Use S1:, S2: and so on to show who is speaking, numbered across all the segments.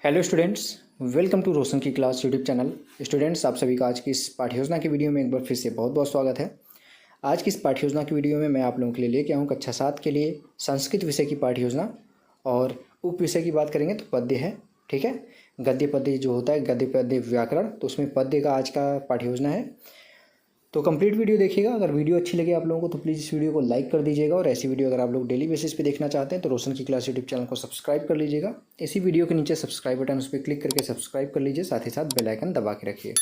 S1: Hello students, welcome to रोशन की class YouTube channel. Students, आप सभी का आज की इस पाठ्य योजना की वीडियो में एक बार फिर से बहुत बहुत स्वागत है। आज की इस पाठ्य योजना की वीडियो में मैं आप लोगों के लिए लेके आऊँ कक्षा 7 के लिए संस्कृत विषय की पाठ्य योजना। और उप विषय की बात करेंगे तो पद्य है, ठीक है। गद्य पद्य जो होता है, गद्य पद्य व्याकरण, तो उसमें पद्य का आज का पाठ्य योजना है। तो कंप्लीट वीडियो देखिएगा। अगर वीडियो अच्छी लगे आप लोगों को तो प्लीज़ इस वीडियो को लाइक कर दीजिएगा। और ऐसी वीडियो अगर आप लोग डेली बेसिस पे देखना चाहते हैं तो रोशन की क्लास यूट्यूब चैनल को सब्सक्राइब कर लीजिएगा। इसी वीडियो के नीचे सब्सक्राइब बटन, उस पर क्लिक करके सब्सक्राइब कर लीजिए, साथ ही साथ बेल आइकन दबा के रखिए।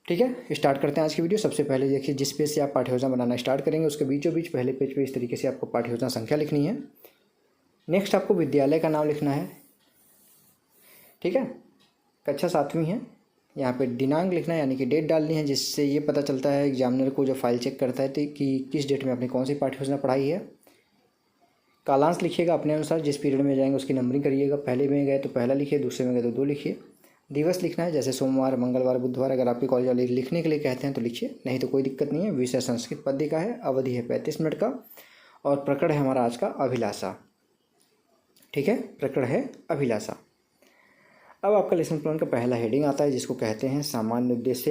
S1: ठीक है, स्टार्ट करते हैं आज की वीडियो। सबसे पहले देखिए, जिस पेज से आप पाठ्य योजना बनाना स्टार्ट करेंगे उसके बीचों बीच पहले पेज पे इस तरीके से आपको पाठ्य योजना संख्या लिखनी है। नेक्स्ट आपको विद्यालय का नाम लिखना है, ठीक है। कक्षा 7वीं है, यहाँ पे दिनांक लिखना है, यानी कि डेट डालनी है, जिससे ये पता चलता है एग्जामिनर को जब फाइल चेक करता है तो कि किस डेट में आपने कौन सी पाठ्य योजना पढ़ाई है। कालांश लिखिएगा अपने अनुसार, जिस पीरियड में जाएंगे उसकी नंबरिंग करिएगा। पहले में गए तो पहला लिखिए, दूसरे में गए तो 2 लिखिए। दिवस लिखना है, जैसे सोमवार, मंगलवार, बुधवार। अगर आपके कॉलेज वाले लिखने के लिए कहते हैं तो लिखिए, नहीं तो कोई दिक्कत नहीं है। विषय संस्कृत पद्य का है, अवधि है 35 मिनट का, और प्रकरण है हमारा आज का अभिलाषा, ठीक है। प्रकरण है अभिलाषा। अब आपका लेसन प्लान का पहला हेडिंग आता है, जिसको कहते हैं सामान्य उद्देश्य,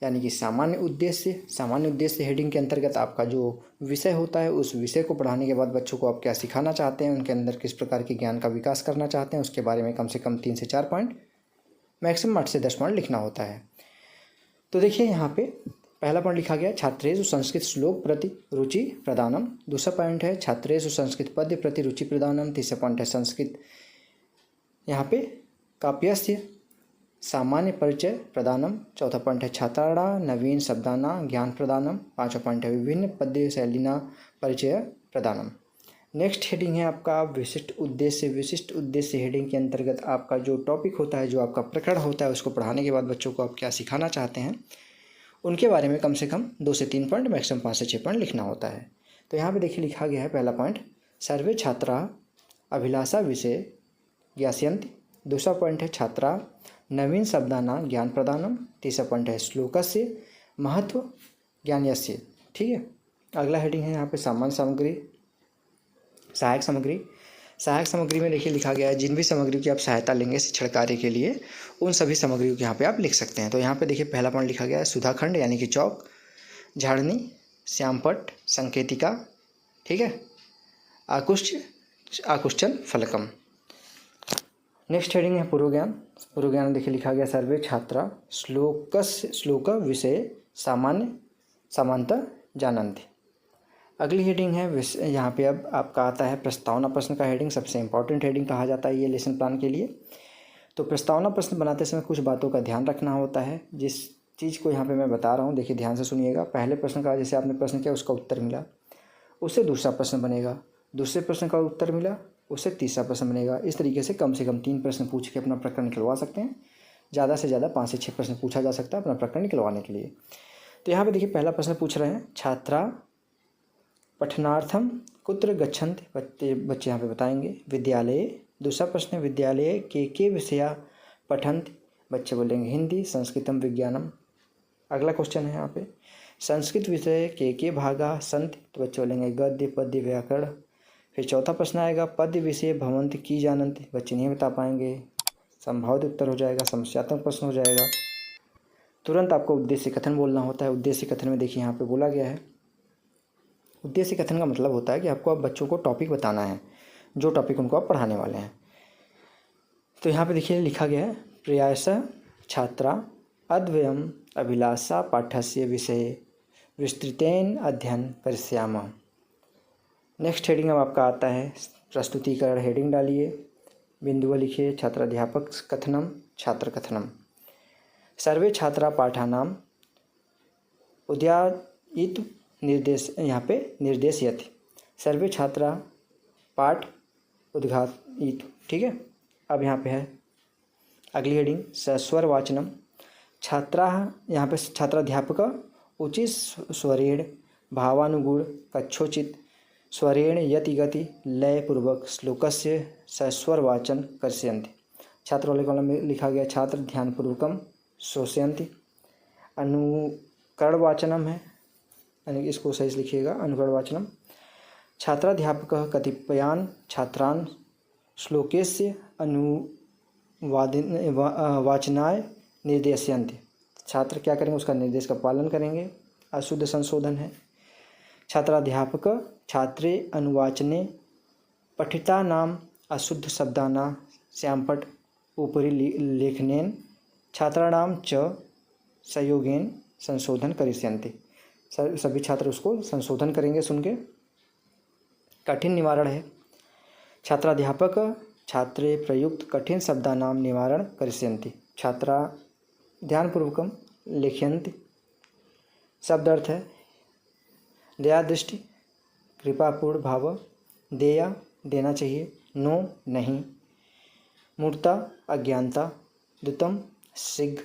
S1: यानी कि सामान्य उद्देश्य। सामान्य उद्देश्य हेडिंग के अंतर्गत आपका जो विषय होता है, उस विषय को पढ़ाने के बाद बच्चों को आप क्या सिखाना चाहते हैं, उनके अंदर किस प्रकार के ज्ञान का विकास करना चाहते हैं, उसके बारे में कम से कम 3 से 4 पॉइंट, मैक्सिमम 8 से 10 पॉइंट लिखना होता है। तो देखिए यहाँ पे पहला पॉइंट लिखा गया, छात्रेषु संस्कृत श्लोक प्रति रुचि प्रदानम। दूसरा पॉइंट है छात्रेषु संस्कृत पद्य प्रति रुचि प्रदानम। तीसरा पॉइंट है संस्कृत यहाँ पे काव्यस्य सामान्य परिचय प्रदानम। चौथा पॉइंट है छात्राणां नवीन शब्दानां ज्ञान प्रदानम। पांचवा पॉइंट है विभिन्न पद्य शैलीना परिचय प्रदानम। नेक्स्ट हेडिंग है आपका विशिष्ट उद्देश्य। विशिष्ट उद्देश्य हेडिंग के अंतर्गत आपका जो टॉपिक होता है, जो आपका प्रकरण होता है, उसको पढ़ाने के बाद बच्चों को आप क्या सिखाना चाहते हैं, उनके बारे में कम से कम 2 से 3 पॉइंट, मैक्सिमम 5 से 6 पॉइंट लिखना होता है। तो यहाँ पे देखिए लिखा गया है पहला पॉइंट, सर्वे छात्रा अभिलाषा विषय ज्ञास्यन्ति। दूसरा पॉइंट है छात्रा नवीन शब्दानां ज्ञान प्रदानम। तीसरा पॉइंट है श्लोकस्य महत्व ज्ञानस्य, ठीक है। अगला हेडिंग है यहाँ पे सामान्य सामग्री, सहायक सामग्री। सहायक सामग्री में देखिए लिखा गया है जिन भी सामग्रियों की आप सहायता लेंगे शिक्षण कार्य के लिए, उन सभी सामग्रियों को यहाँ पे आप लिख सकते हैं। तो यहाँ पे देखिए पहला पॉइंट लिखा गया है सुधाखंड, यानी कि चौक, झाड़नी, श्यामपट्ट, संकेतिका, ठीक है, आकुश्चन फलकम। नेक्स्ट हेडिंग है पूर्व ज्ञान। पूर्व ज्ञान देखिए लिखा गया सर्वे छात्रा श्लोक विषय सामान्यतः जानन्ति। अगली हेडिंग है यहाँ पे अब आपका आता है प्रस्तावना प्रश्न का हेडिंग। सबसे इंपॉर्टेंट हेडिंग कहा जाता है ये लेसन प्लान के लिए। तो प्रस्तावना प्रश्न बनाते समय कुछ बातों का ध्यान रखना होता है, जिस चीज़ को यहाँ पे मैं बता रहा हूँ देखिए ध्यान से सुनिएगा। पहले प्रश्न का जैसे आपने प्रश्न किया उसका उत्तर मिला, उससे दूसरा प्रश्न बनेगा, दूसरे प्रश्न का उत्तर मिला, उससे तीसरा प्रश्न बनेगा। इस तरीके से कम 3 प्रश्न पूछ के अपना प्रकरण निकलवा सकते हैं। ज़्यादा से ज़्यादा 5 से 6 प्रश्न पूछा जा सकता है अपना प्रकरण निकलवाने के लिए। तो यहाँ पे देखिए पहला प्रश्न पूछ रहे हैं, छात्रा पठनार्थम कुत्र गच्छन्ति। बच्चे यहाँ पे बताएंगे विद्यालय। दूसरा प्रश्न है विद्यालय के विषया पठन्ति। बच्चे बोलेंगे हिंदी, संस्कृतम, विज्ञानम। अगला क्वेश्चन है यहाँ पे संस्कृत विषय के भागा सन्ति। तो बच्चे बोलेंगे गद्य, पद्य, व्याकरण। फिर चौथा प्रश्न आएगा पद्य विषय भवन्ति की जानन्ति। बच्चे नहीं बता पाएंगे, संभावित उत्तर हो जाएगा, समस्यात्मक प्रश्न हो जाएगा। तुरंत आपको उद्देश्य कथन बोलना होता है। उद्देश्य कथन में देखिए यहाँ पे बोला गया है, उद्देश्य कथन का मतलब होता है कि आपको अब बच्चों को टॉपिक बताना है, जो टॉपिक उनको आप पढ़ाने वाले हैं। तो यहाँ पे देखिए लिखा गया है प्रयासः छात्रा अद्वयम् अभिलाषा पाठ्यस्य विषये विस्तृतेन अध्ययन करिष्यामः। नेक्स्ट हेडिंग अब आपका आता है प्रस्तुतिकरण। हेडिंग डालिए, बिंदु लिखिए, छात्राध्यापक कथनम, छात्र कथनम। सर्वे छात्रा पाठानाम उद्यायितुं निर्देश, यहाँ पे निर्देशयति। सर्वे छात्रा पाठ उद्घाटयितुं, ठीक है। अब यहाँ पे है अगली हेडिंग सस्वर वाचनम। छात्राः, यहाँ पे छात्राध्यापक उचित स्वरेण भावानुगुण कच्छोचित स्वरेण यति गति लयपूर्वक श्लोकस्य सस्वर वाचन करिष्यन्ति। छात्र वाले कॉलम में लिखा गया छात्र ध्यानपूर्वकम श्रोष्यन्ति। अनुकरण वाचनम है, यानी इसको सही से लिखिएगा, अनुकरण वाचनम। छात्राध्यापकः कतिपयान् छात्रान् श्लोकस्य वाचनाय निर्देशयन्ति, छात्र क्या करेंगे, उसका निर्देश का पालन करेंगे। अशुद्ध संशोधन है। छात्राध्यापक छात्रे अनुवाचने पठितानाम् अशुद्ध शब्दानां श्यामपट उपरि लेखनेन छात्राणां च सहयोगेन संशोधन करिष्यन्ति, सभी छात्र उसको संशोधन करेंगे सुन के। कठिन निवारण है। छात्राध्यापक छात्रे प्रयुक्त कठिन शब्दानां निवारण करिष्यन्ति, छात्रा ध्यानपूर्वकं लिखयन्ति। शब्द अर्थ है दया दृष्टि, कृपापूर्ण भाव, देया देना चाहिए, नो नहीं, मूर्ता अज्ञानता, द्रुतम शीघ्र,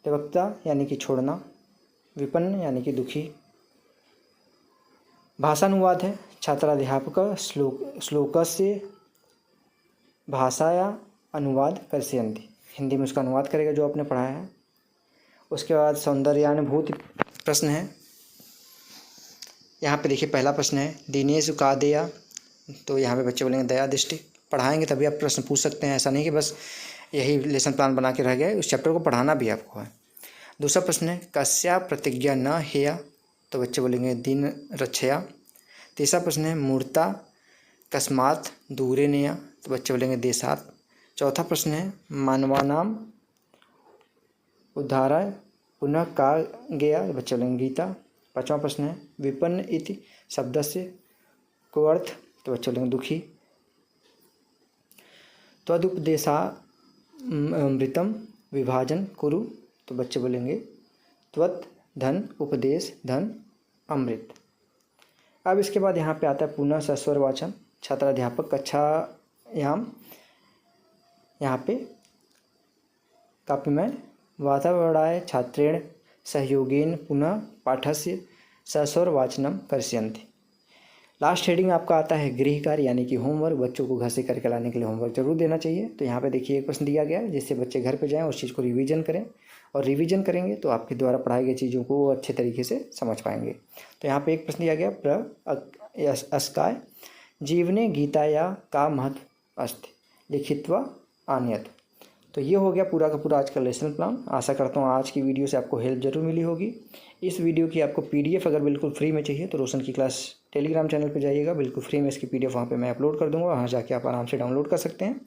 S1: विवक्ता यानी कि छोड़ना, विपन्न यानी कि दुखी। भाषानुवाद है। छात्राध्यापक श्लोकस्य भाषाया अनुवाद करिष्यन्ति, हिंदी में उसका अनुवाद करेगा जो आपने पढ़ा है। उसके बाद सौंदर्यानुभूति प्रश्न है। यहाँ पे देखिए पहला प्रश्न है दिनेश का दया, तो यहाँ पे बच्चे बोलेंगे दया दृष्टि। पढ़ाएंगे तभी आप प्रश्न पूछ सकते हैं, ऐसा नहीं कि बस यही लेसन प्लान बना के रह गए, उस चैप्टर को पढ़ाना भी आपको है। दूसरा प्रश्न है कस्या प्रतिज्ञा न हेया, तो बच्चे बोलेंगे दिन रक्षया। तीसरा प्रश्न है मूर्ता कस्मात् दूरे नेया, तो बच्चे बोलेंगे देशात्। चौथा प्रश्न है मानवानाम उद्धाराय पुनः का गया, बच्चे बोलेंगे गीता। पांचवा प्रश्न है विपन्न इति शब्दस्य को अर्थ, तो बच्चे बोलेंगे दुखी। त्वदुपदेशामृतम विभाजन कुरु, तो बच्चे बोलेंगे त्वत् धन उपदेश धन अमृत। अब इसके बाद यहाँ पे आता है पुनः सस्वर वाचन। छात्राध्यापक कक्षायाम, यहाँ पे कापी में वातावरणाय छात्रेण सहयोगेन पुनः पाठस्य सस्वर वाचनम करिष्यन्ति। लास्ट हेडिंग आपका आता है गृह कार्य यानी कि होमवर्क, बच्चों को घर से करके लाने के लिए होमवर्क जरूर देना चाहिए। तो यहाँ पे देखिए एक प्रश्न दिया गया है जिससे बच्चे घर पे जाएं उस चीज़ को रिवीजन करें, और रिवीजन करेंगे तो आपके द्वारा पढ़ाई गई चीज़ों को वो अच्छे तरीके से समझ पाएंगे। तो यहाँ पे एक प्रश्न दिया गया अस्काय जीवने गीताया का महत्व अस्ति लिखित्वा आनयत। तो ये हो गया पूरा का पूरा आज का लेसन प्लान। आशा करता हूँ आज की वीडियो से आपको हेल्प जरूर मिली होगी। इस वीडियो की आपको PDF अगर बिल्कुल फ्री में चाहिए तो रोशन की क्लास टेलीग्राम चैनल पे जाइएगा, बिल्कुल फ्री में इसकी PDF वहाँ पे मैं अपलोड कर दूँगा, वहाँ जाके आप आराम से डाउनलोड कर सकते हैं।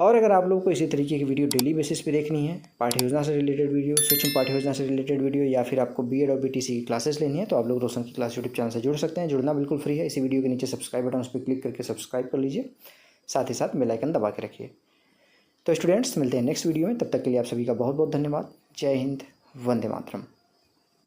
S1: और अगर आप लोगों को इसी तरीके की वीडियो डेली बेसिस पे देखनी है, पाठ्य योजना से रिलेटेड वीडियो, सूक्ष्म पाठ्य योजना से रिलेटेड वीडियो, या फिर आपको BEd और BTC की क्लासेस लेनी है, तो आप लोग रोशन की क्लास यूट्यूब चैनल से जुड़ सकते हैं। जुड़ना बिल्कुल फ्री है। इसी वीडियो के नीचे सब्सक्राइब बटन, उस पर क्लिक करके सब्सक्राइब कर लीजिए, साथ ही साथ बेल आइकन दबा के रखिए। तो स्टूडेंट्स मिलते हैं नेक्स्ट वीडियो में, तब तक के लिए आप सभी का बहुत बहुत धन्यवाद। जय हिंद, वंदे मातरम।